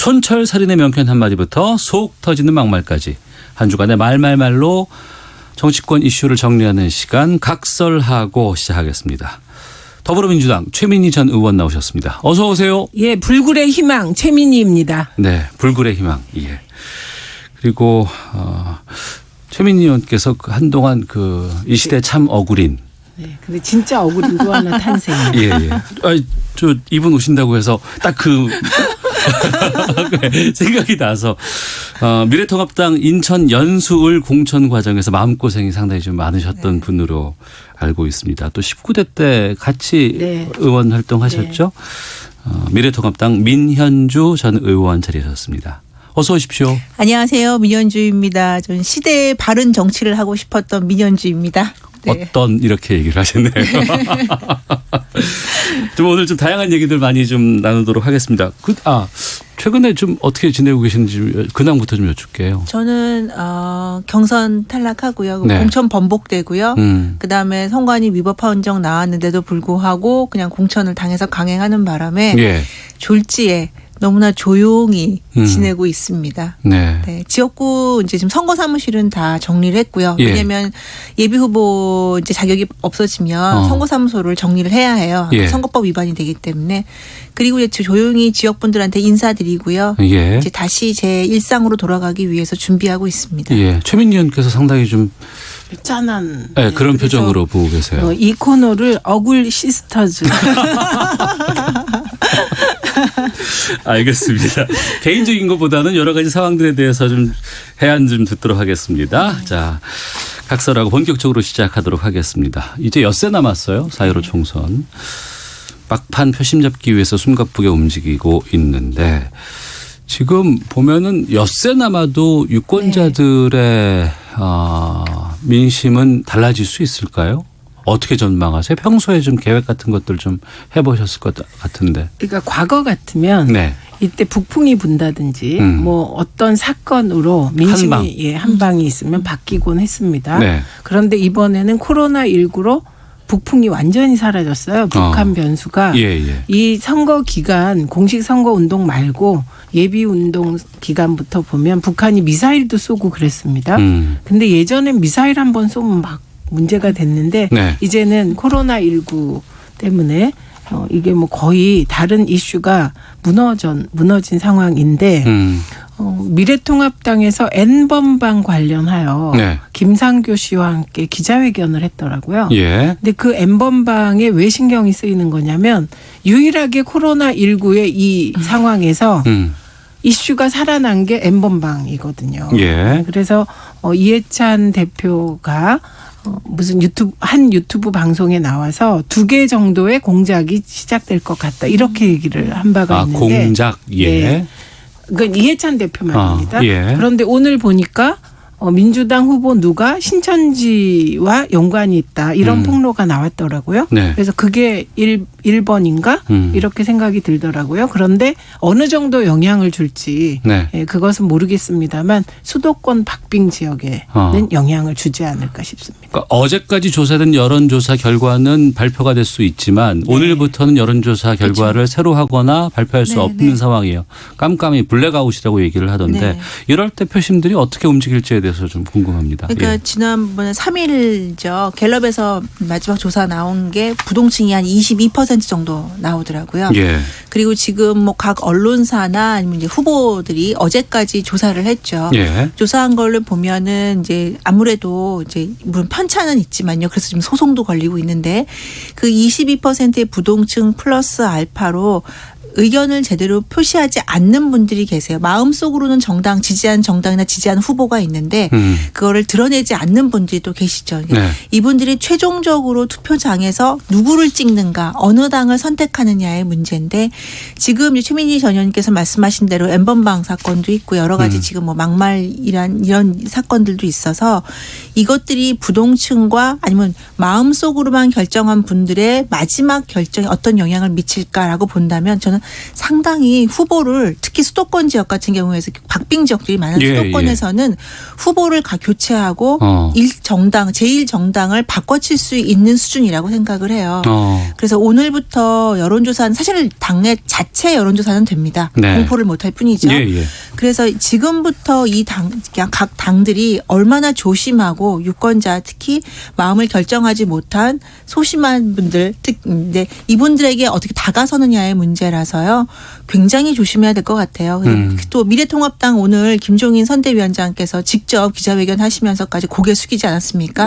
촌철살인의 명쾌한 한마디부터 속 터지는 막말까지 한 주간의 말말말로 정치권 이슈를 정리하는 시간 각설하고 시작하겠습니다. 더불어민주당 최민희 전 의원 나오셨습니다. 어서 오세요. 예, 불굴의 희망 최민희입니다. 네, 불굴의 희망. 예. 그리고 최민희 의원께서 한동안 이 시대 참 억울인. 네, 근데 진짜 억울인 또 하나 탄생. 예, 예. 저 이분 오신다고 해서 딱 생각이 나서 미래통합당 인천 연수을 공천 과정에서 마음고생이 상당히 좀 많으셨던 분으로 알고 있습니다. 또 19대 때 같이 의원 활동하셨죠. 미래통합당 민현주 전 의원 자리하셨습니다. 어서 오십시오. 안녕하세요. 민현주입니다. 전 시대의 바른 정치를 하고 싶었던 민현주입니다. 네. 어떤 이렇게 얘기를 하셨네요. 좀 오늘 좀 다양한 얘기들 많이 좀 나누도록 하겠습니다. 최근에 좀 어떻게 지내고 계시는지 근황부터 좀 여쭙게요. 저는 경선 탈락하고요. 네. 공천 번복되고요. 그다음에 선관위 위법 판정 나왔는데도 불구하고 그냥 공천을 당해서 강행하는 바람에 졸지에 너무나 조용히 지내고 있습니다. 네. 네. 지역구 이제 지금 선거 사무실은 다 정리를 했고요. 왜냐하면 예비 후보 이제 자격이 없어지면 선거 사무소를 정리를 해야 해요. 선거법 위반이 되기 때문에. 그리고 이제 조용히 지역분들한테 인사드리고요. 이제 다시 제 일상으로 돌아가기 위해서 준비하고 있습니다. 예. 최민희 의원께서 상당히 좀 짠한 그런 표정으로 보고 계세요. 이 코너를 어글 시스터즈. 알겠습니다. 개인적인 것보다는 여러 가지 상황들에 대해서 좀 해안 좀 듣도록 하겠습니다. 자, 각설하고 본격적으로 시작하도록 하겠습니다. 이제 엿새 남았어요. 4.15 총선. 막판 표심 잡기 위해서 숨가쁘게 움직이고 있는데 지금 보면은 엿새 남아도 유권자들의 민심은 달라질 수 있을까요? 어떻게 전망하세요? 평소에 좀 계획 같은 것들 좀 해보셨을 것 같은데. 그러니까 과거 같으면 이때 북풍이 분다든지 뭐 어떤 사건으로 민심이 한 방이 있으면 바뀌곤 했습니다. 그런데 이번에는 코로나19로 북풍이 완전히 사라졌어요. 북한 변수가. 이 선거 기간 공식 선거 운동 말고 예비 운동 기간부터 보면 북한이 미사일도 쏘고 그랬습니다. 근데 예전엔 미사일 한번 쏘면 막 문제가 됐는데 이제는 코로나19 때문에 이게 뭐 거의 다른 이슈가 무너진 상황인데 미래통합당에서 N번방 관련하여 김상교 씨와 함께 기자회견을 했더라고요. 근데 그 N번방에 왜 신경이 쓰이는 거냐면 유일하게 코로나19의 이 상황에서 이슈가 살아난 게 N번방이거든요. 그래서 이해찬 대표가 무슨 한 유튜브 방송에 나와서 2개 정도의 공작이 시작될 것 같다. 이렇게 얘기를 한 바가 있는데. 공작. 그건 이해찬 대표 말입니다. 그런데 오늘 보니까 민주당 후보 누가 신천지와 연관이 있다. 이런 폭로가 나왔더라고요. 그래서 그게 1번인가? 이렇게 생각이 들더라고요. 그런데 어느 정도 영향을 줄지 그것은 모르겠습니다만 수도권 박빙 지역에는 영향을 주지 않을까 싶습니다. 그러니까 어제까지 조사된 여론조사 결과는 발표가 될 수 있지만 오늘부터는 여론조사 결과를 새로 하거나 발표할 수 없는 상황이에요. 깜깜이 블랙아웃이라고 얘기를 하던데 이럴 때 표심들이 어떻게 움직일지에 대해서 좀 궁금합니다. 그러니까 지난번에 3일죠. 갤럽에서 마지막 조사 나온 게 부동층이 한 22% 정도 나오더라고요. 그리고 지금 뭐 각 언론사나 아니면 이제 후보들이 어제까지 조사를 했죠. 조사한 걸로 보면은 이제 아무래도 이제 물론 편차는 있지만요. 그래서 지금 소송도 걸리고 있는데 그 22%의 부동층 플러스 알파로 의견을 제대로 표시하지 않는 분들이 계세요. 마음속으로는 지지한 정당이나 지지한 후보가 있는데 그거를 드러내지 않는 분들이 또 계시죠. 이분들이 최종적으로 투표장에서 누구를 찍는가 어느 당을 선택하느냐의 문제인데 지금 최민희 전 의원님께서 말씀하신 대로 N번방 사건도 있고 여러 가지 지금 뭐 막말이란 이런 사건들도 있어서 이것들이 부동층과 아니면 마음속으로만 결정한 분들의 마지막 결정에 어떤 영향을 미칠까라고 본다면 저는 상당히 후보를 특히 수도권 지역 같은 경우에서 박빙 지역들이 많은 수도권에서는 후보를 교체하고 제1정당을 바꿔칠 수 있는 수준이라고 생각을 해요. 그래서 오늘부터 여론조사는 사실 당내 자체 여론조사는 됩니다. 공포를 못할 뿐이죠. 그래서 지금부터 각 당들이 얼마나 조심하고 유권자 특히 마음을 결정하지 못한 소심한 분들 이분들에게 어떻게 다가서느냐의 문제라서요. 굉장히 조심해야 될 것 같아요. 또 미래통합당 오늘 김종인 선대위원장께서 직접 기자회견 하시면서까지 고개 숙이지 않았습니까?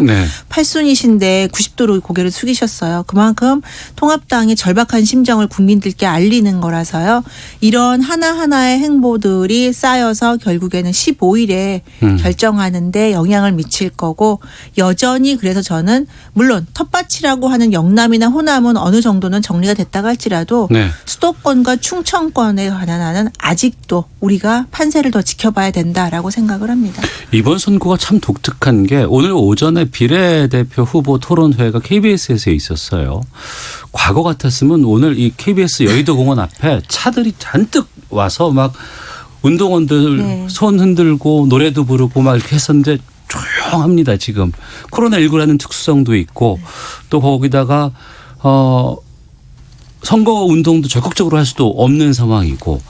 8순이신데 90도로 고개를 숙이셨어요. 그만큼 통합당의 절박한 심정을 국민들께 알리는 거라서요. 이런 하나하나의 행보들이 쌓여서 결국에는 15일에 결정하는데 영향을 미칠 거고 여전히 그래서 저는 물론 텃밭이라고 하는 영남이나 호남은 어느 정도는 정리가 됐다고 할지라도 수도권과 충청권에 관한 한은 아직도 우리가 판세를 더 지켜봐야 된다라고 생각을 합니다. 이번 선거가 참 독특한 게 오늘 오전에 비례대표 후보 토론회가 KBS에서 있었어요. 과거 같았으면 오늘 이 KBS 여의도공원 앞에 차들이 잔뜩 와서 막 운동원들 손 흔들고 노래도 부르고 막 이렇게 했었는데 조용합니다. 지금 코로나19라는 특수성도 있고 또 거기다가 선거 운동도 적극적으로 할 수도 없는 상황이고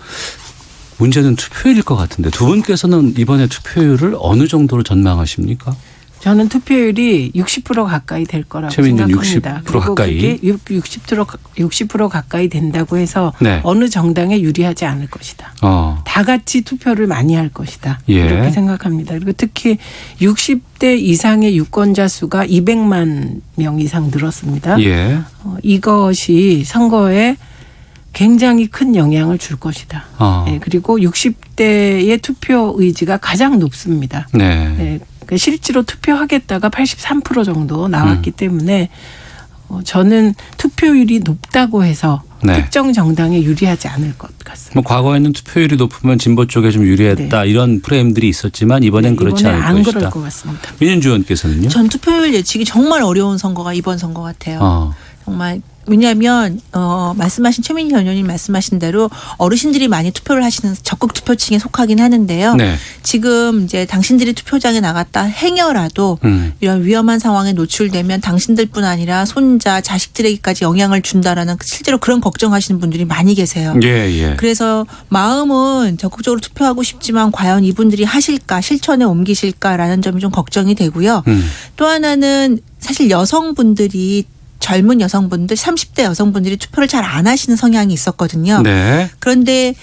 문제는 투표율일 것 같은데 두 분께서는 이번에 투표율을 어느 정도로 전망하십니까? 저는 투표율이 60% 가까이 될 거라고 생각합니다. 60% 가까이. 그리고 그게 60% 가까이 된다고 해서 어느 정당에 유리하지 않을 것이다. 다 같이 투표를 많이 할 것이다. 이렇게 생각합니다. 그리고 특히 60대 이상의 유권자 수가 200만 명 이상 늘었습니다. 이것이 선거에 굉장히 큰 영향을 줄 것이다. 그리고 60대의 투표 의지가 가장 높습니다. 실제로 투표하겠다가 83% 정도 나왔기 때문에 저는 투표율이 높다고 해서 특정 정당에 유리하지 않을 것 같습니다. 과거에는 투표율이 높으면 진보 쪽에 좀 유리했다 이런 프레임들이 있었지만 이번엔 그렇지 않을 안 것이다. 그럴 것 같습니다. 민윤주 의원께서는요? 전 투표율 예측이 정말 어려운 선거가 이번 선거 같아요. 정말. 왜냐하면 말씀하신 최민희 의원님 말씀하신 대로 어르신들이 많이 투표를 하시는 적극 투표층에 속하긴 하는데요. 지금 이제 당신들이 투표장에 나갔다 행여라도 이런 위험한 상황에 노출되면 당신들뿐 아니라 손자, 자식들에게까지 영향을 준다라는 실제로 그런 걱정하시는 분들이 많이 계세요. 그래서 마음은 적극적으로 투표하고 싶지만 과연 이분들이 하실까, 실천에 옮기실까라는 점이 좀 걱정이 되고요. 또 하나는 사실 젊은 여성분들 30대 여성분들이 투표를 잘 안 하시는 성향이 있었거든요. 그런데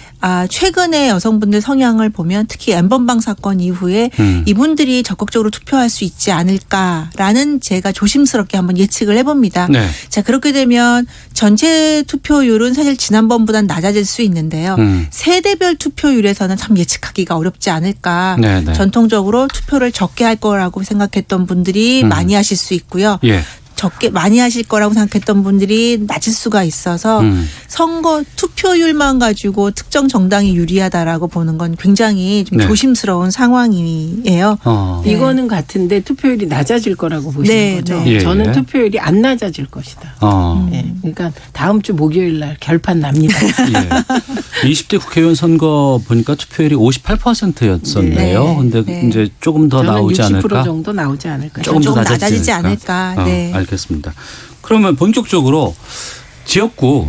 최근에 여성분들 성향을 보면 특히 N번방 사건 이후에 이분들이 적극적으로 투표할 수 있지 않을까라는 제가 조심스럽게 한번 예측을 해봅니다. 자, 그렇게 되면 전체 투표율은 사실 지난번보다는 낮아질 수 있는데요. 세대별 투표율에서는 참 예측하기가 어렵지 않을까. 전통적으로 투표를 적게 할 거라고 생각했던 분들이 많이 하실 수 있고요. 적게 많이 하실 거라고 생각했던 분들이 낮을 수가 있어서 선거 투표율만 가지고 특정 정당이 유리하다라고 보는 건 굉장히 좀 조심스러운 상황이에요. 이거는 같은데 투표율이 낮아질 거라고 보시는 거죠. 저는 투표율이 안 낮아질 것이다. 그러니까 다음 주 목요일 날 결판 납니다. 20대 국회의원 선거 보니까 투표율이 58%였었네요. 근데 이제 조금 더 나오지 않을까? 60% 정도 나오지 않을까? 조금 더 낮아지지 않을까? 알겠습니다. 그러면 본격적으로 지역구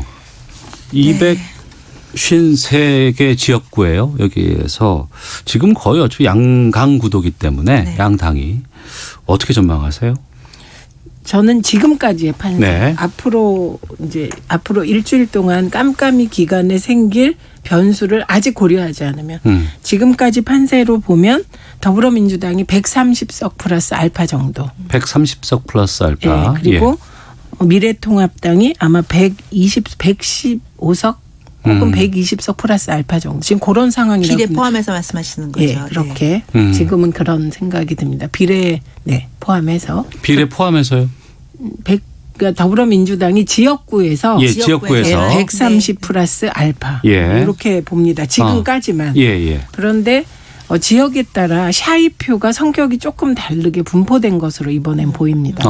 253개 지역구예요. 여기에서 지금 거의 어차피 양강 구도기 때문에 양당이 어떻게 전망하세요? 저는 지금까지의 판세 앞으로 일주일 동안 깜깜이 기간에 생길 변수를 아직 고려하지 않으면 지금까지 판세로 보면 더불어민주당이 130석 플러스 알파 정도. 130석 플러스 알파. 그리고 미래통합당이 아마 115석 혹은 120석 플러스 알파 정도. 지금 그런 상황이라고. 비례 포함해서 말씀하시는 거죠. 그렇게 지금은 그런 생각이 듭니다. 비례 포함해서. 비례 포함해서요? 그러니까 더불어민주당이 지역구에서 130 플러스 알파 이렇게 봅니다. 지금까지만. 그런데 지역에 따라 샤이표가 성격이 조금 다르게 분포된 것으로 이번엔 보입니다.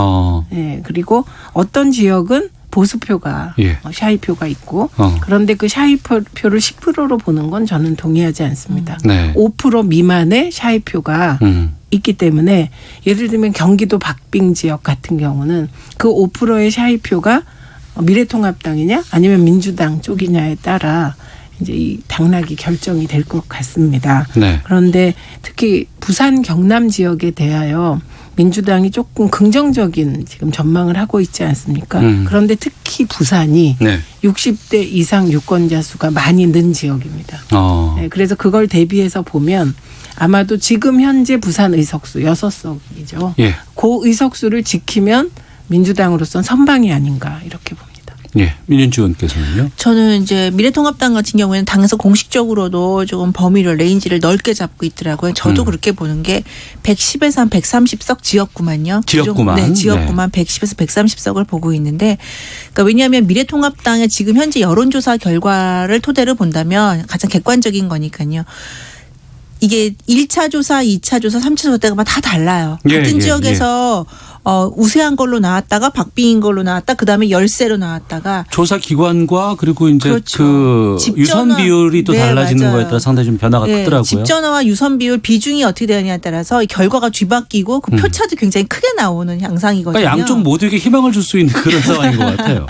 그리고 어떤 지역은 보수표가 예. 샤이표가 있고 그런데 그 샤이표를 10%로 보는 건 저는 동의하지 않습니다. 네. 5% 미만의 샤이표가 있기 때문에 예를 들면 경기도 박빙 지역 같은 경우는 그 5%의 샤이표가 미래통합당이냐 아니면 민주당 쪽이냐에 따라 이제 이 당락이 결정이 될 것 같습니다. 네. 그런데 특히 부산 경남 지역에 대하여 민주당이 조금 긍정적인 지금 전망을 하고 있지 않습니까? 그런데 특히 부산이 네. 60대 이상 유권자 수가 많이 는 지역입니다. 네, 그래서 그걸 대비해서 보면 아마도 지금 현재 부산 의석수 6석이죠. 예. 그 의석수를 지키면 민주당으로선 선방이 아닌가 이렇게 봅니다. 예, 민윤주 의원께서는요? 저는 이제 미래통합당 같은 경우에는 당에서 공식적으로도 조금 범위를 레인지를 넓게 잡고 있더라고요. 저도 그렇게 보는 게 110에서 한 130석 지역구만요. 지역구만. 네, 지역구만 110에서 130석을 보고 있는데 그러니까 왜냐하면 미래통합당의 지금 현재 여론조사 결과를 토대로 본다면 가장 객관적인 거니까요. 이게 1차 조사, 2차 조사, 3차 조사 때가 다 달라요. 같은 지역에서 우세한 걸로 나왔다가 박빙인 걸로 나왔다. 그다음에 열세로 나왔다가 조사 기관과 그리고 이제 그렇죠. 그 유선 비율이 또 네, 달라지는 맞아요. 거에 따라 상당히 좀 변화가 크더라고요. 집전화와 유선 비율 비중이 어떻게 되느냐에 따라서 이 결과가 뒤바뀌고 그 표차도 굉장히 크게 나오는 양상이거든요. 그러니까 양쪽 모두에게 희망을 줄 수 있는 그런 상황인 것 같아요.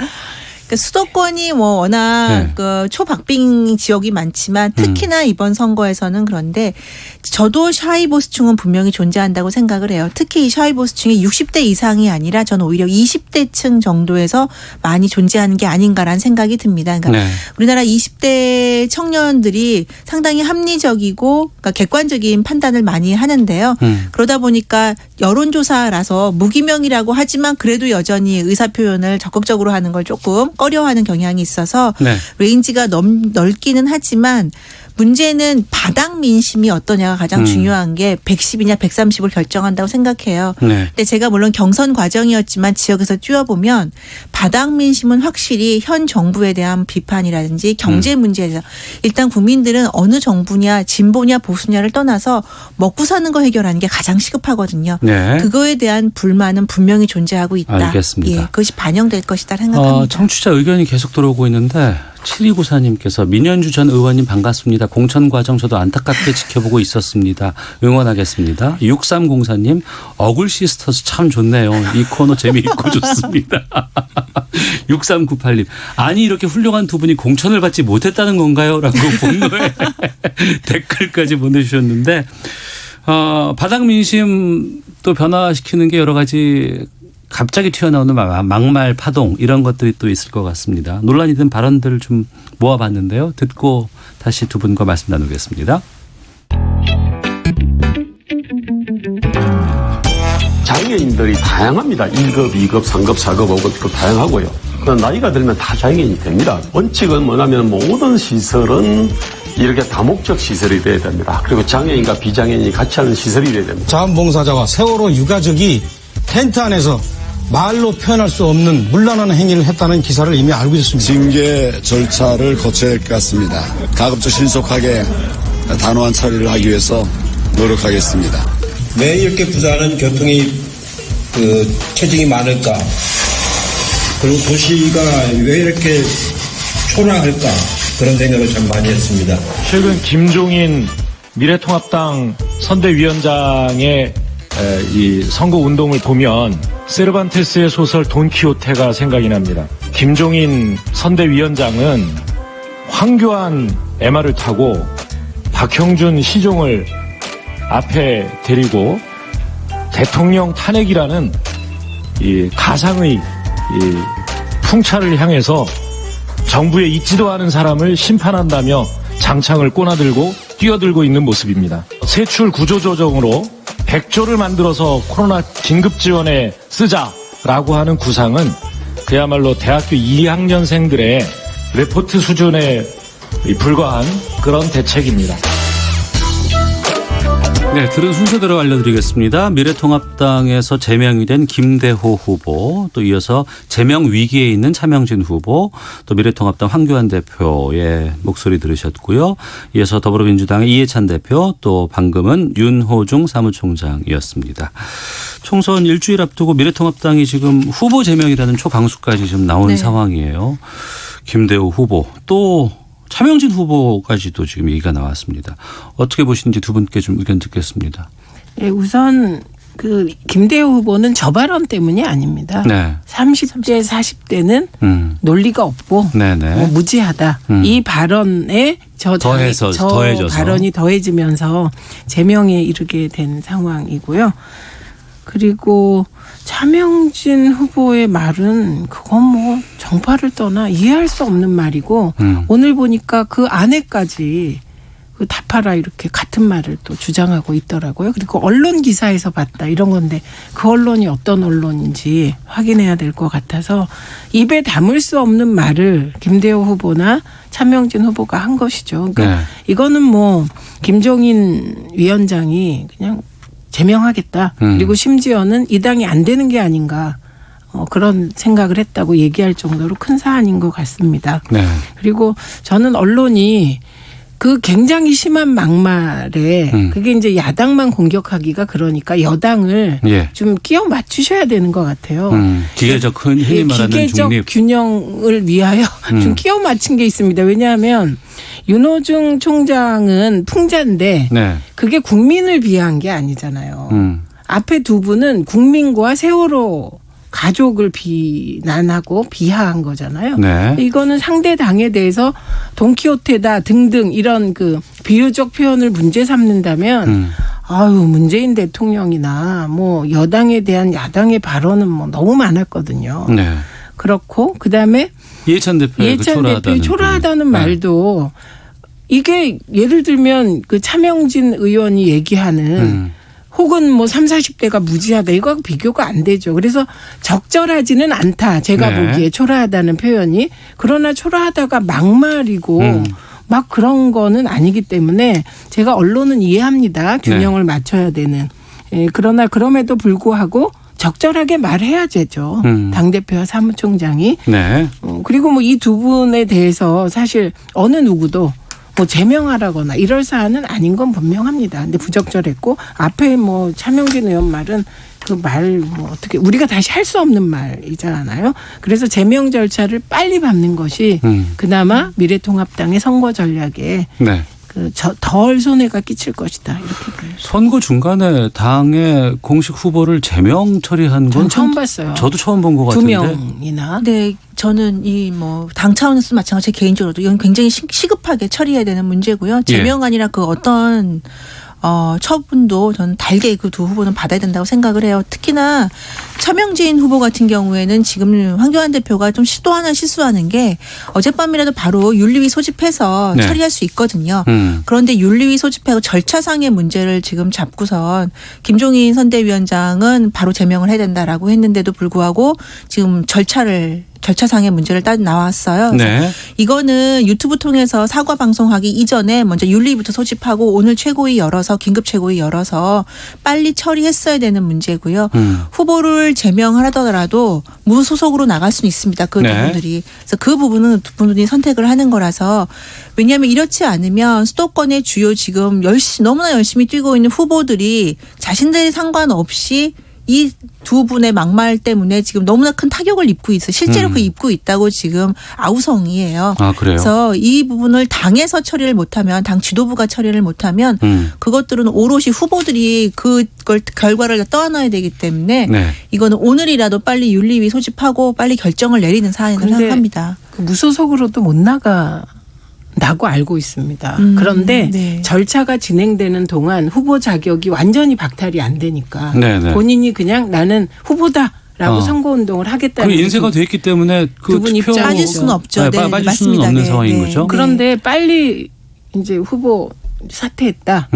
수도권이 뭐 워낙 그 초박빙 지역이 많지만 특히나 이번 선거에서는 그런데 저도 샤이보수층은 분명히 존재한다고 생각을 해요. 특히 이 샤이보수층이 60대 이상이 아니라 저는 오히려 20대층 정도에서 많이 존재하는 게 아닌가라는 생각이 듭니다. 그러니까 우리나라 20대 청년들이 상당히 합리적이고 그러니까 객관적인 판단을 많이 하는데요. 그러다 보니까 여론조사라서 무기명이라고 하지만 그래도 여전히 의사표현을 적극적으로 하는 걸 조금 꺼려하는 경향이 있어서 레인지가 넓기는 하지만 문제는 바닥 민심이 어떠냐가 가장 중요한 게 110이냐 130을 결정한다고 생각해요. 근데 제가 물론 경선 과정이었지만 지역에서 뛰어보면 바닥 민심은 확실히 현 정부에 대한 비판이라든지 경제 문제에 대해서 일단 국민들은 어느 정부냐 진보냐 보수냐를 떠나서 먹고 사는 거 해결하는 게 가장 시급하거든요. 그거에 대한 불만은 분명히 존재하고 있다. 알겠습니다. 예, 그것이 반영될 것이다 생각합니다. 청취자 의견이 계속 들어오고 있는데 7294님께서 민현주 전 의원님 반갑습니다. 공천 과정 저도 안타깝게 지켜보고 있었습니다. 응원하겠습니다. 6304님 어글 시스터스 참 좋네요. 이 코너 재미있고 좋습니다. 6398님 아니 이렇게 훌륭한 두 분이 공천을 받지 못했다는 건가요? 라고 분노의 댓글까지 보내주셨는데 바닥 민심 또 변화시키는 게 여러 가지 갑자기 튀어나오는 막말 파동 이런 것들이 또 있을 것 같습니다. 논란이 된 발언들을 좀 모아봤는데요. 듣고 다시 두 분과 말씀 나누겠습니다. 장애인들이 다양합니다. 1급, 2급, 3급, 4급, 5급 다양하고요. 그러나 나이가 들면 다 장애인이 됩니다. 원칙은 뭐냐면 모든 시설은 이렇게 다목적 시설이 돼야 됩니다. 그리고 장애인과 비장애인이 같이 하는 시설이 돼야 됩니다. 자원봉사자와 세월호 유가족이 텐트 안에서 말로 표현할 수 없는 문란한 행위를 했다는 기사를 이미 알고 있습니다. 징계 절차를 거쳐야 할 것 같습니다. 가급적 신속하게 단호한 처리를 하기 위해서 노력하겠습니다. 왜 이렇게 부산은 교통이 체증이 많을까? 그리고 도시가 왜 이렇게 초라할까? 그런 생각을 참 많이 했습니다. 최근 김종인 미래통합당 선대위원장의 이 선거 운동을 보면 세르반테스의 소설 돈키호테가 생각이 납니다. 김종인 선대위원장은 황교안 MR을 타고 박형준 시종을 앞에 데리고 대통령 탄핵이라는 이 가상의 이 풍차를 향해서 정부에 있지도 않은 사람을 심판한다며 장창을 꼬나들고 뛰어들고 있는 모습입니다. 세출 구조조정으로 100조를 만들어서 코로나 긴급지원에 쓰자라고 하는 구상은 그야말로 대학교 2학년생들의 레포트 수준에 불과한 그런 대책입니다. 네, 들은 순서대로 알려드리겠습니다. 미래통합당에서 제명이 된 김대호 후보, 또 이어서 제명 위기에 있는 차명진 후보, 또 미래통합당 황교안 대표의 목소리 들으셨고요. 이어서 더불어민주당의 이해찬 대표, 또 방금은 윤호중 사무총장이었습니다. 총선 일주일 앞두고 미래통합당이 지금 후보 제명이라는 초강수까지 지금 나온 네. 상황이에요. 김대호 후보, 또 차명진 후보까지도 지금 얘기가 나왔습니다. 어떻게 보시는지 두 분께 좀 의견 듣겠습니다. 네, 우선 그 김대호 후보는 저 발언 때문이 아닙니다. 네. 30대 40대는 논리가 없고 뭐 무지하다. 이 발언에 더해져서 발언이 더해지면서 제명에 이르게 된 상황이고요. 그리고 차명진 후보의 말은 그건 뭐 정파를 떠나 이해할 수 없는 말이고 오늘 보니까 그 아내까지 그 답하라 이렇게 같은 말을 또 주장하고 있더라고요. 그리고 언론 기사에서 봤다 이런 건데 그 언론이 어떤 언론인지 확인해야 될 것 같아서 입에 담을 수 없는 말을 김대호 후보나 차명진 후보가 한 것이죠. 그러니까 이거는 뭐 김종인 위원장이 그냥 제명하겠다. 그리고 심지어는 이 당이 안 되는 게 아닌가. 그런 생각을 했다고 얘기할 정도로 큰 사안인 것 같습니다. 네. 그리고 저는 언론이 그 굉장히 심한 막말에 그게 이제 야당만 공격하기가 그러니까 여당을 좀 끼워 맞추셔야 되는 것 같아요. 기계적 흔히 말하는 기계적 중립. 균형을 위하여 좀 끼워 맞춘 게 있습니다. 왜냐하면 윤호중 총장은 풍자인데 그게 국민을 비하한 게 아니잖아요. 앞에 두 분은 국민과 세월호 가족을 비난하고 비하한 거잖아요. 네. 이거는 상대 당에 대해서 돈키호테다 등등 이런 그 비유적 표현을 문제 삼는다면 아유 문재인 대통령이나 뭐 여당에 대한 야당의 발언은 뭐 너무 많았거든요. 네. 그렇고 그다음에 이해찬 대표의 초라하다는 말도 이게 예를 들면 그 차명진 의원이 얘기하는 혹은 뭐 30, 40대가 무지하다. 이거하고 비교가 안 되죠. 그래서 적절하지는 않다. 제가 보기에 초라하다는 표현이. 그러나 초라하다가 막말이고 막 그런 거는 아니기 때문에 제가 언론은 이해합니다. 균형을 맞춰야 되는. 그러나 그럼에도 불구하고 적절하게 말해야 되죠. 당대표와 사무총장이. 그리고 뭐 이 두 분에 대해서 사실 어느 누구도 뭐 제명하라거나 이럴 사안은 아닌 건 분명합니다. 근데 부적절했고 앞에 뭐 차명진 의원 말은 그 말 뭐 어떻게 우리가 다시 할 수 없는 말이잖아요. 그래서 제명 절차를 빨리 밟는 것이 그나마 미래통합당의 선거 전략에 덜 손해가 끼칠 것이다. 이렇게 보여요. 선거 중간에 당의 공식 후보를 제명 처리한 건 처음 봤어요. 저도 처음 본 것 같은데. 2명이나. 네. 저는 이 뭐 당 차원에서 마찬가지 제 개인적으로도 이건 굉장히 시급하게 처리해야 되는 문제고요. 제명 아니라 그 어떤 처분도 저는 달게 그 두 후보는 받아야 된다고 생각을 해요. 특히나 차명진 후보 같은 경우에는 지금 황교안 대표가 좀 또 하나 실수하는 게 어젯밤이라도 바로 윤리위 소집해서 처리할 수 있거든요. 그런데 윤리위 소집하고 절차상의 문제를 지금 잡고선 김종인 선대위원장은 바로 제명을 해야 된다라고 했는데도 불구하고 지금 절차상의 문제를 나왔어요. 그래서 이거는 유튜브 통해서 사과 방송하기 이전에 먼저 윤리부터 소집하고 오늘 최고위 열어서 긴급 최고위 열어서 빨리 처리했어야 되는 문제고요. 후보를 제명하더라도 무소속으로 나갈 수는 있습니다. 그 두 분들이. 그래서 그 부분은 두 분이 선택을 하는 거라서 왜냐하면 이렇지 않으면 수도권의 주요 지금 너무나 열심히 뛰고 있는 후보들이 자신들이 상관없이 이 두 분의 막말 때문에 지금 너무나 큰 타격을 입고 있어요. 실제로 그 입고 있다고 지금 아우성이에요. 아, 그래요? 그래서 이 부분을 당에서 처리를 못하면 당 지도부가 처리를 못하면 그것들은 오롯이 후보들이 그걸 결과를 떠안아야 되기 때문에 이거는 오늘이라도 빨리 윤리위 소집하고 빨리 결정을 내리는 사안이라고 생각합니다. 그 무소속으로도 못 나고 알고 있습니다. 그런데 절차가 진행되는 동안 후보 자격이 완전히 박탈이 안 되니까 본인이 그냥 나는 후보다라고 선거운동을 하겠다는. 그 인쇄가 돼 있기 때문에 그 투표 빠질 수는 없죠. 빠질 수는 없는 상황인 거죠. 그런데 빨리 이제 후보 사퇴했다,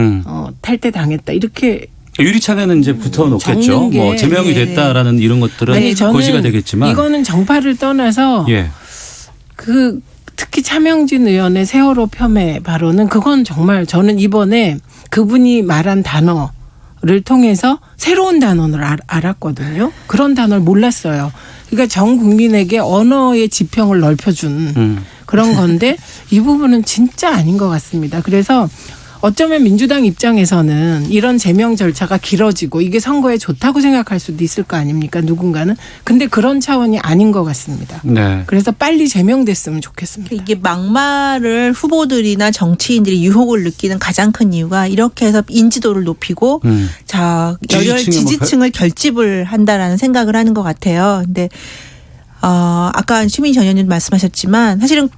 탈퇴 당했다 이렇게. 유리창에는 이제 붙어놓겠죠. 뭐 제명이 됐다라는 이런 것들은 고지가 되겠지만 이거는 정파를 떠나서 특히 차명진 의원의 세월호 폄훼 발언은 그건 정말 저는 이번에 그분이 말한 단어를 통해서 새로운 단어를 알았거든요. 그런 단어를 몰랐어요. 그러니까 전 국민에게 언어의 지평을 넓혀준 그런 건데 이 부분은 진짜 아닌 것 같습니다. 그래서 어쩌면 민주당 입장에서는 이런 제명 절차가 길어지고 이게 선거에 좋다고 생각할 수도 있을 거 아닙니까? 누군가는. 근데 그런 차원이 아닌 것 같습니다. 네. 그래서 빨리 제명됐으면 좋겠습니다. 이게 막말을 후보들이나 정치인들이 유혹을 느끼는 가장 큰 이유가 이렇게 해서 인지도를 높이고 열혈 지지층을 결집을 한다라는 생각을 하는 것 같아요. 근데 아까 시민희 전 의원님 말씀하셨지만 사실은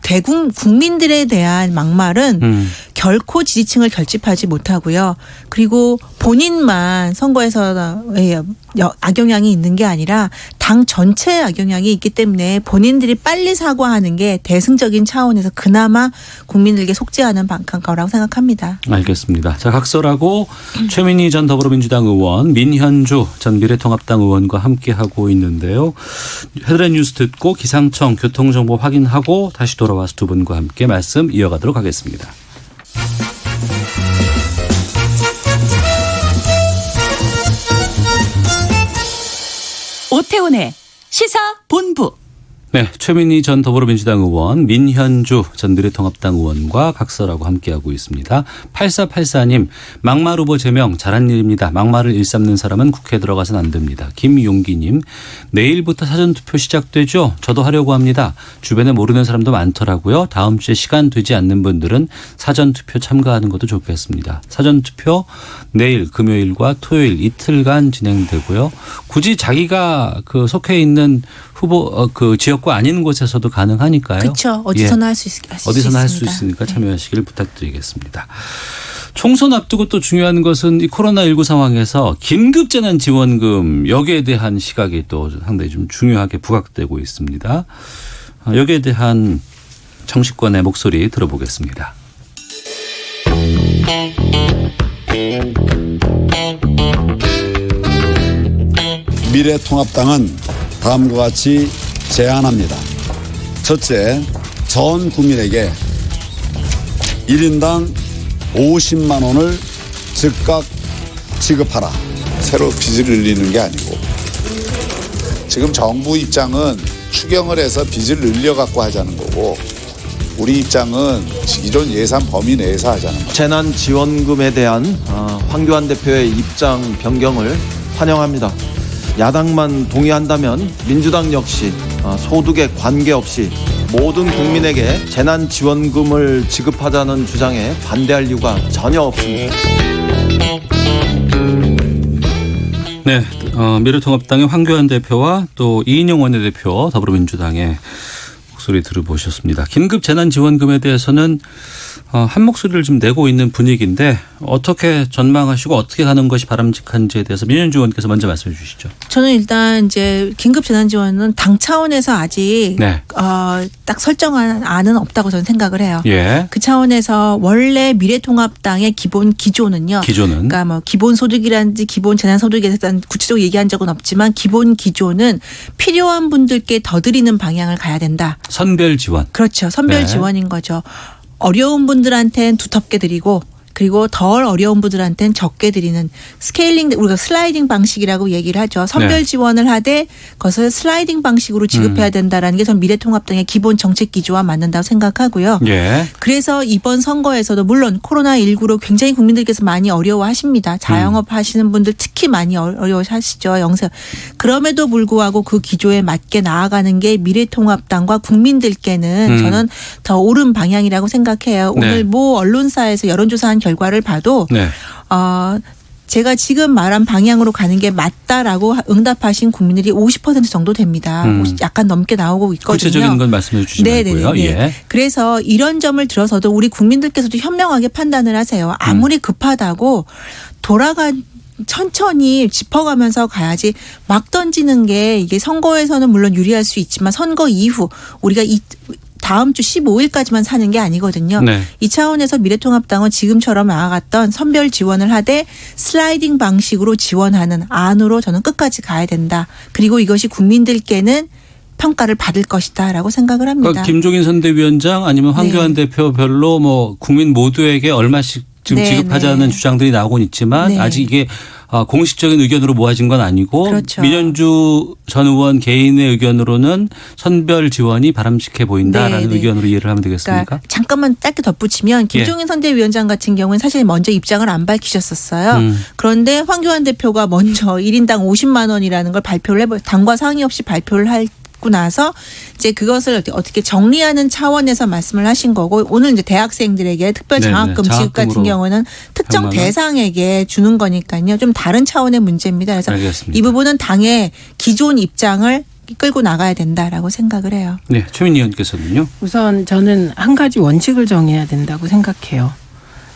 국민들에 대한 막말은 결코 지지층을 결집하지 못하고요. 그리고 본인만 선거에서 악영향이 있는 게 아니라 당 전체에 악영향이 있기 때문에 본인들이 빨리 사과하는 게 대승적인 차원에서 그나마 국민들에게 속죄하는 거라고 생각합니다. 알겠습니다. 자, 각설하고 최민희 전 더불어민주당 의원, 민현주 전 미래통합당 의원과 함께하고 있는데요. 헤드라인 뉴스 듣고 기상청 교통정보 확인하고 다시 돌아와서 두 분과 함께 말씀 이어가도록 하겠습니다. 오태훈의 시사본부. 네, 최민희 전 더불어민주당 의원, 민현주 전 미래통합당 의원과 각설하고 함께하고 있습니다. 8484님, 막말 후보 제명 잘한 일입니다. 막말을 일삼는 사람은 국회에 들어가서는 안 됩니다. 김용기님, 내일부터 사전투표 시작되죠? 저도 하려고 합니다. 주변에 모르는 사람도 많더라고요. 다음 주에 시간 되지 않는 분들은 사전투표 참가하는 것도 좋겠습니다. 사전투표 내일 금요일과 토요일 이틀간 진행되고요. 굳이 자기가 속해 있는 후보 지역구 아닌 곳에서도 가능하니까요. 그렇죠. 어디서나 할 수 어디서나 할 수 있으니까 참여하시길 부탁드리겠습니다. 총선 앞두고 또 중요한 것은 이 코로나19 상황에서 긴급재난지원금 여기에 대한 시각이 또 상당히 좀 중요하게 부각되고 있습니다. 여기에 대한 정치권의 목소리 들어보겠습니다. 미래통합당은 다음과 같이 제안합니다. 첫째, 전 국민에게 1인당 50만 원을 즉각 지급하라. 새로 빚을 늘리는 게 아니고 지금 정부 입장은 추경을 해서 빚을 늘려갖고 하자는 거고 우리 입장은 기존 예산 범위 내에서 하자는 거죠. 재난지원금에 대한 황교안 대표의 입장 변경을 환영합니다. 야당만 동의한다면 민주당 역시 소득에 관계없이 모든 국민에게 재난지원금을 지급하자는 주장에 반대할 이유가 전혀 없습니다. 네, 미래통합당의 황교안 대표와 또 이인영 원내대표 더불어민주당의 목소리 들어보셨습니다. 긴급재난지원금에 대해서는 한 목소리를 좀 내고 있는 분위기인데 어떻게 전망하시고 어떻게 가는 것이 바람직한지에 대해서 민현주 의원께서 먼저 말씀해 주시죠. 저는 일단 이제 긴급재난지원은 당 차원에서 아직 딱 설정한 안은 없다고 저는 생각을 해요. 예. 그 차원에서 원래 미래통합당의 기본 기조는요. 그러니까 뭐 기본소득이라든지 기본재난소득에 대해서 구체적으로 얘기한 적은 없지만 기본 기조는 필요한 분들께 더 드리는 방향을 가야 된다. 선별 지원. 그렇죠. 선별 지원인 거죠. 어려운 분들한테는 두텁게 드리고 그리고 덜 어려운 분들한테는 적게 드리는 스케일링 우리가 슬라이딩 방식이라고 얘기를 하죠. 선별 지원을 하되 그것을 슬라이딩 방식으로 지급해야 된다라는 게 전 미래통합당의 기본 정책 기조와 맞는다고 생각하고요. 그래서 이번 선거에서도 물론 코로나19로 굉장히 국민들께서 많이 어려워하십니다. 자영업 하시는 분들 특히 많이 어려워하시죠. 그럼에도 불구하고 그 기조에 맞게 나아가는 게 미래통합당과 국민들께는 저는 더 옳은 방향이라고 생각해요. 오늘 모 언론사에서 여론조사한 결과를 봐도 제가 지금 말한 방향으로 가는 게 맞다라고 응답하신 국민들이 50% 정도 됩니다. 약간 넘게 나오고 있거든요. 구체적인 건 말씀해 주시면 되고요. 예. 그래서 이런 점을 들어서도 우리 국민들께서도 현명하게 판단을 하세요. 아무리 급하다고 천천히 짚어가면서 가야지 막 던지는 게 이게 선거에서는 물론 유리할 수 있지만 선거 이후 우리가 다음 주 15일까지만 사는 게 아니거든요. 이 차원에서 미래통합당은 지금처럼 나아갔던 선별 지원을 하되 슬라이딩 방식으로 지원하는 안으로 저는 끝까지 가야 된다. 그리고 이것이 국민들께는 평가를 받을 것이다라고 생각을 합니다. 그러니까 김종인 선대위원장 아니면 황교안 대표별로 뭐 국민 모두에게 얼마씩 지금 지급하자는 주장들이 나오곤 있지만 아직 이게 공식적인 의견으로 모아진 건 아니고 그렇죠. 민현주 전 의원 개인의 의견으로는 선별 지원이 바람직해 보인다라는 의견으로 이해를 하면 되겠습니까? 그러니까 잠깐만 짧게 덧붙이면 김종인 선대위원장 같은 경우는 사실 먼저 입장을 안 밝히셨었어요. 그런데 황교안 대표가 먼저 1인당 50만 원이라는 걸 발표를 당과 상의 없이 발표를 하고 나서 이제 그것을 어떻게 정리하는 차원에서 말씀을 하신 거고 오늘 이제 대학생들에게 특별 장학금 지급 같은 경우는 특정 대상에게 주는 거니까요. 좀 다른 차원의 문제입니다. 그래서 알겠습니다. 이 부분은 당의 기존 입장을 끌고 나가야 된다라고 생각을 해요. 네, 최민희 의원께서는요. 우선 저는 한 가지 원칙을 정해야 된다고 생각해요.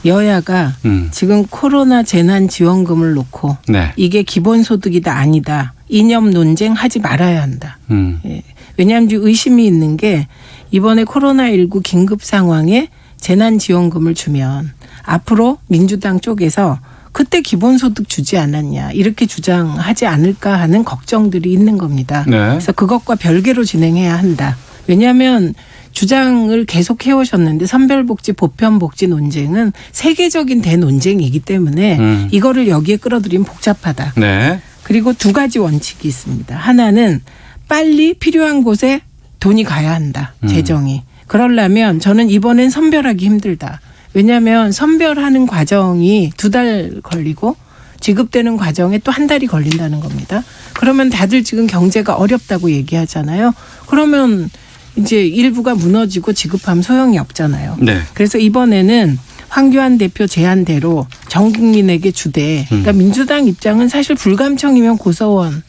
여야가 지금 코로나 재난지원금을 놓고 이게 기본소득이다 아니다. 이념 논쟁 하지 말아야 한다. 예. 왜냐하면 의심이 있는 게 이번에 코로나19 긴급 상황에 재난지원금을 주면 앞으로 민주당 쪽에서 그때 기본소득 주지 않았냐 이렇게 주장하지 않을까 하는 걱정들이 있는 겁니다. 그래서 그것과 별개로 진행해야 한다. 왜냐하면 주장을 계속 해오셨는데 선별복지 보편복지 논쟁은 세계적인 대논쟁이기 때문에 이거를 여기에 끌어들이면 복잡하다. 그리고 두 가지 원칙이 있습니다. 하나는 빨리 필요한 곳에 돈이 가야 한다. 재정이. 그러려면 저는 이번엔 선별하기 힘들다. 왜냐하면 선별하는 과정이 2달 걸리고 지급되는 과정에 또 1달이 걸린다는 겁니다. 그러면 다들 지금 경제가 어렵다고 얘기하잖아요. 그러면 이제 일부가 무너지고 지급하면 소용이 없잖아요. 그래서 이번에는 황교안 대표 제안대로 전 국민에게 주되 그러니까 민주당 입장은 사실 불감청이면 고서원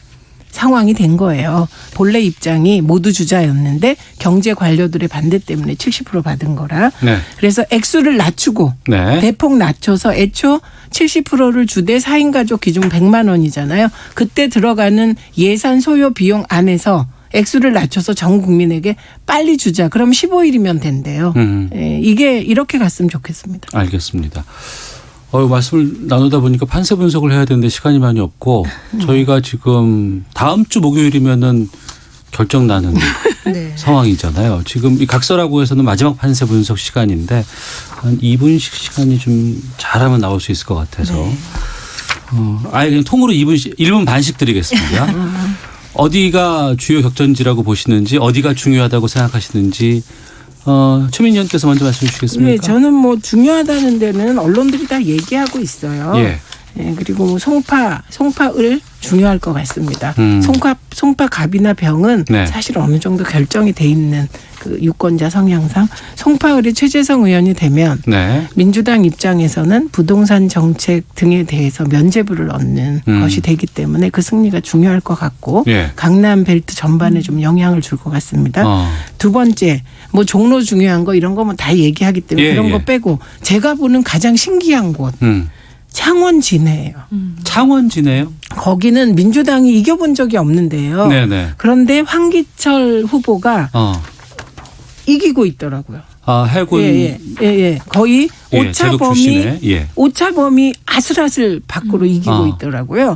상황이 된 거예요. 본래 입장이 모두 주자였는데 경제 관료들의 반대 때문에 70% 받은 거라. 그래서 액수를 낮추고 대폭 낮춰서 애초 70%를 주되 4인 가족 기준 100만 원이잖아요. 그때 들어가는 예산 소요 비용 안에서 액수를 낮춰서 전 국민에게 빨리 주자. 그럼 15일이면 된대요. 이게 이렇게 갔으면 좋겠습니다. 알겠습니다. 말씀을 나누다 보니까 판세 분석을 해야 되는데 시간이 많이 없고 저희가 지금 다음 주 목요일이면은 결정 나는 상황이잖아요. 지금 이 각서라고 해서는 마지막 판세 분석 시간인데 한 2분씩 시간이 좀 잘하면 나올 수 있을 것 같아서 아예 그냥 통으로 1분 반씩 드리겠습니다. 어디가 주요 격전지라고 보시는지 어디가 중요하다고 생각하시는지 최민희 의원께서 먼저 말씀해 주시겠습니까? 네, 저는 뭐 중요하다는 데는 언론들이 다 얘기하고 있어요. 그리고 뭐 송파을 중요할 것 같습니다. 송파갑이나 병은 사실 어느 정도 결정이 돼 있는 그 유권자 성향상 송파을이 최재성 의원이 되면 민주당 입장에서는 부동산 정책 등에 대해서 면죄부를 얻는 것이 되기 때문에 그 승리가 중요할 것 같고 강남 벨트 전반에 좀 영향을 줄 것 같습니다. 두 번째 뭐 종로 중요한 거 이런 거면 다 얘기하기 때문에 그런 거 빼고 제가 보는 가장 신기한 곳 창원 진해예요. 창원 진해요? 거기는 민주당이 이겨본 적이 없는데요. 그런데 황기철 후보가 이기고 있더라고요. 해군. 거의 오차범위 아슬아슬 밖으로 이기고 있더라고요.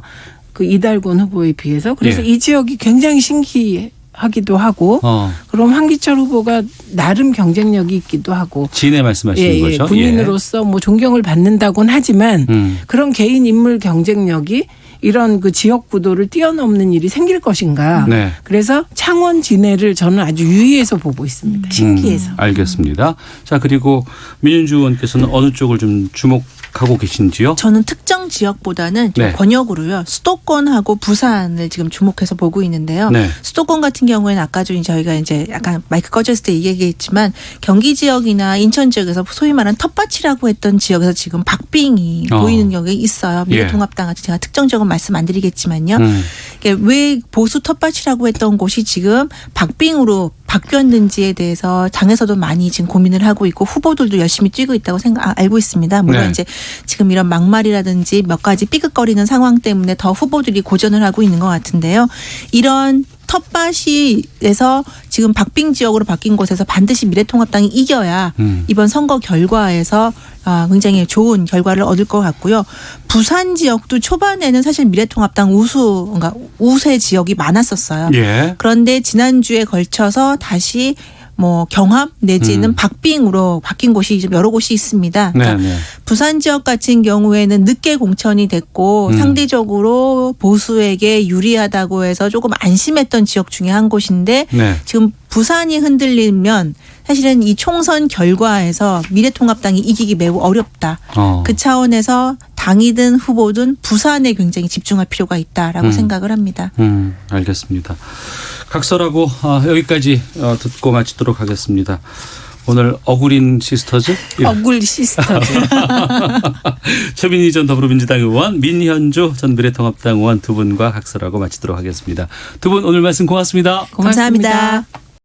그 이달곤 후보에 비해서. 그래서 이 지역이 굉장히 신기하기도 하고 그럼 황기철 후보가 나름 경쟁력이 있기도 하고. 진해 말씀하시는 거죠? 군인으로서 뭐 존경을 받는다곤 하지만 그런 개인 인물 경쟁력이 이런 그 지역 구도를 뛰어넘는 일이 생길 것인가. 그래서 창원 진해를 저는 아주 유의해서 보고 있습니다. 신기해서. 알겠습니다. 자, 그리고 민윤주 의원께서는 어느 쪽을 좀 주목하고 계신지요? 저는 특정 지역보다는 좀 번역으로요. 수도권하고 부산을 지금 주목해서 보고 있는데요. 수도권 같은 경우에는 아까 좀 저희가 이제 약간 마이크 꺼졌을 때 얘기했지만 경기 지역이나 인천 지역에서 소위 말하는 텃밭이라고 했던 지역에서 지금 박빙이 보이는 경우가 있어요. 미래통합당 같은 제가 특정 지역은 말씀 안 드리겠지만요. 왜 보수 텃밭이라고 했던 곳이 지금 박빙으로 바뀌었는지에 대해서 당에서도 많이 지금 고민을 하고 있고 후보들도 열심히 뛰고 있다고 알고 있습니다. 물론 이제 지금 이런 막말이라든지 몇 가지 삐걱거리는 상황 때문에 더 후보들이 고전을 하고 있는 것 같은데요. 이런 텃밭이에서 지금 박빙 지역으로 바뀐 곳에서 반드시 미래통합당이 이겨야 이번 선거 결과에서 굉장히 좋은 결과를 얻을 것 같고요. 부산 지역도 초반에는 사실 미래통합당 우세 지역이 많았었어요. 그런데 지난주에 걸쳐서 다시 뭐 경합 내지는 박빙으로 바뀐 곳이 좀 여러 곳이 있습니다. 그러니까 부산 지역 같은 경우에는 늦게 공천이 됐고 상대적으로 보수에게 유리하다고 해서 조금 안심했던 지역 중에 한 곳인데 지금 부산이 흔들리면 사실은 이 총선 결과에서 미래통합당이 이기기 매우 어렵다. 그 차원에서 당이든 후보든 부산에 굉장히 집중할 필요가 있다라고 생각을 합니다. 알겠습니다. 각설하고 여기까지 듣고 마치도록 하겠습니다. 오늘 어구린 시스터즈? 어굴 시스터즈. 최민희 전 더불어민주당 의원, 민현주 전 미래통합당 의원 두 분과 각설하고 마치도록 하겠습니다. 두 분 오늘 말씀 고맙습니다. 감사합니다.